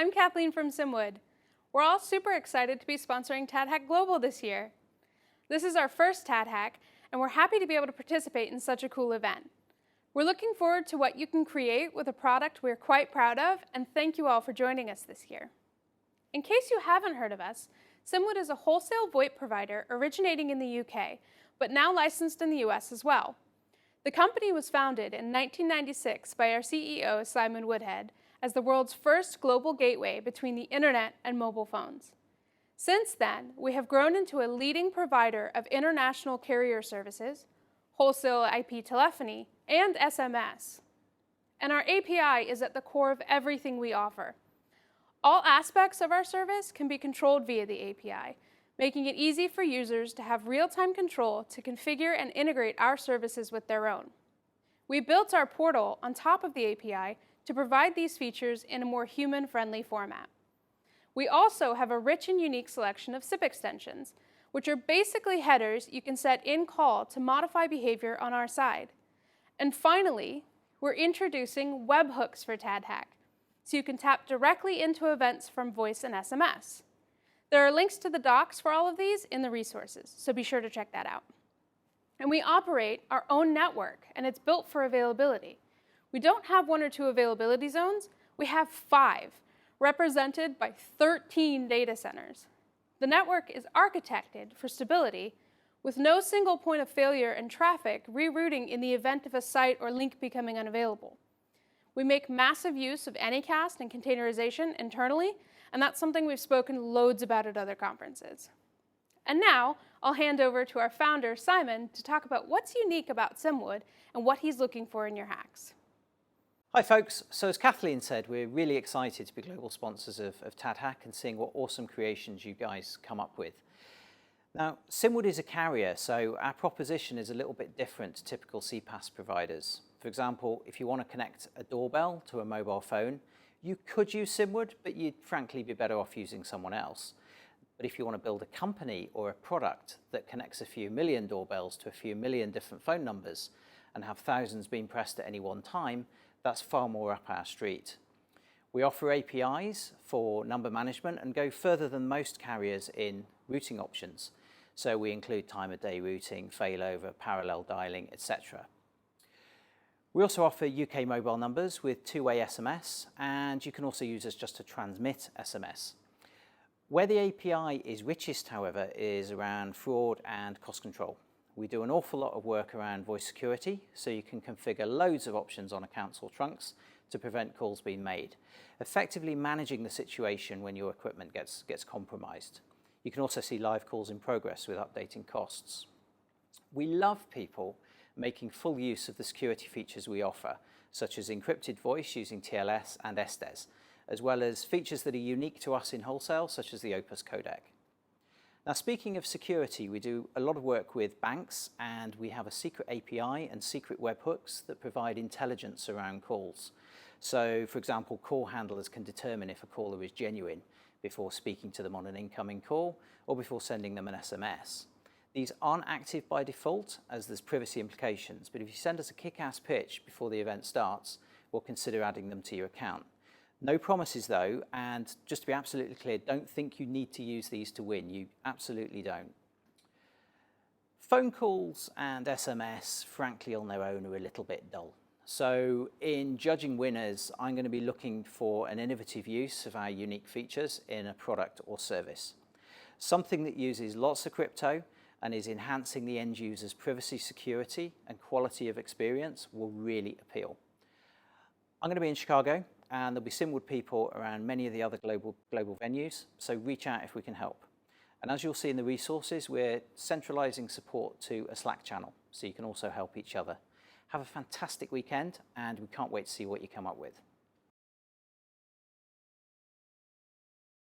I'm Kathleen from Simwood. We're all super excited to be sponsoring TADHack Global this year. This is our first TADHack, and we're happy to be able to participate in such a cool event. We're looking forward to what you can create with a product we're quite proud of, and thank you all for joining us this year. In case you haven't heard of us, Simwood is a wholesale VoIP provider originating in the UK, but now licensed in the US as well. The company was founded in 1996 by our CEO, Simon Woodhead, as the world's first global gateway between the internet and mobile phones. Since then, we have grown into a leading provider of international carrier services, wholesale IP telephony, and SMS. And our API is at the core of everything we offer. All aspects of our service can be controlled via the API, making it easy for users to have real-time control to configure and integrate our services with their own. We built our portal on top of the API to provide these features in a more human-friendly format. We also have a rich and unique selection of SIP extensions, which are basically headers you can set in call to modify behavior on our side. And finally, we're introducing webhooks for TADHack, so you can tap directly into events from voice and SMS. There are links to the docs for all of these in the resources, so be sure to check that out. And we operate our own network, and it's built for availability. We don't have 1 or 2 availability zones, we have 5, represented by 13 data centers. The network is architected for stability, with no single point of failure and traffic rerouting in the event of a site or link becoming unavailable. We make massive use of Anycast and containerization internally, and that's something we've spoken loads about at other conferences. And now, I'll hand over to our founder, Simon, to talk about what's unique about Simwood and what he's looking for in your hacks. Hi folks, so as Kathleen said, we're really excited to be global sponsors of TADHack and seeing what awesome creations you guys come up with. Now, Simwood is a carrier, so our proposition is a little bit different to typical CPaaS providers. For example, if you want to connect a doorbell to a mobile phone, you could use Simwood, but you'd frankly be better off using someone else. But if you want to build a company or a product that connects a few million doorbells to a few million different phone numbers and have thousands being pressed at any one time, that's far more up our street. We offer APIs for number management and go further than most carriers in routing options. So we include time of day routing, failover, parallel dialing, etc. We also offer UK mobile numbers with two-way SMS, and you can also use us just to transmit SMS. Where the API is richest, however, is around fraud and cost control. We do an awful lot of work around voice security, so you can configure loads of options on accounts or trunks to prevent calls being made, effectively managing the situation when your equipment gets compromised. You can also see live calls in progress with updating costs. We love people making full use of the security features we offer, such as encrypted voice using TLS and SDES, as well as features that are unique to us in wholesale, such as the Opus codec. Now, speaking of security, we do a lot of work with banks, and we have a secret API and secret webhooks that provide intelligence around calls. So, for example, call handlers can determine if a caller is genuine before speaking to them on an incoming call or before sending them an SMS. These aren't active by default, as there's privacy implications, but if you send us a kick-ass pitch before the event starts, we'll consider adding them to your account. No promises though, and just to be absolutely clear, don't think you need to use these to win. You absolutely don't. Phone calls and SMS, frankly, on their own are a little bit dull. So in judging winners, I'm going to be looking for an innovative use of our unique features in a product or service. Something that uses lots of crypto and is enhancing the end user's privacy, security, and quality of experience will really appeal. I'm going to be in Chicago, and there'll be Simwood people around many of the other global venues, so reach out if we can help. And as you'll see in the resources, we're centralizing support to a Slack channel, so you can also help each other. Have a fantastic weekend, and we can't wait to see what you come up with.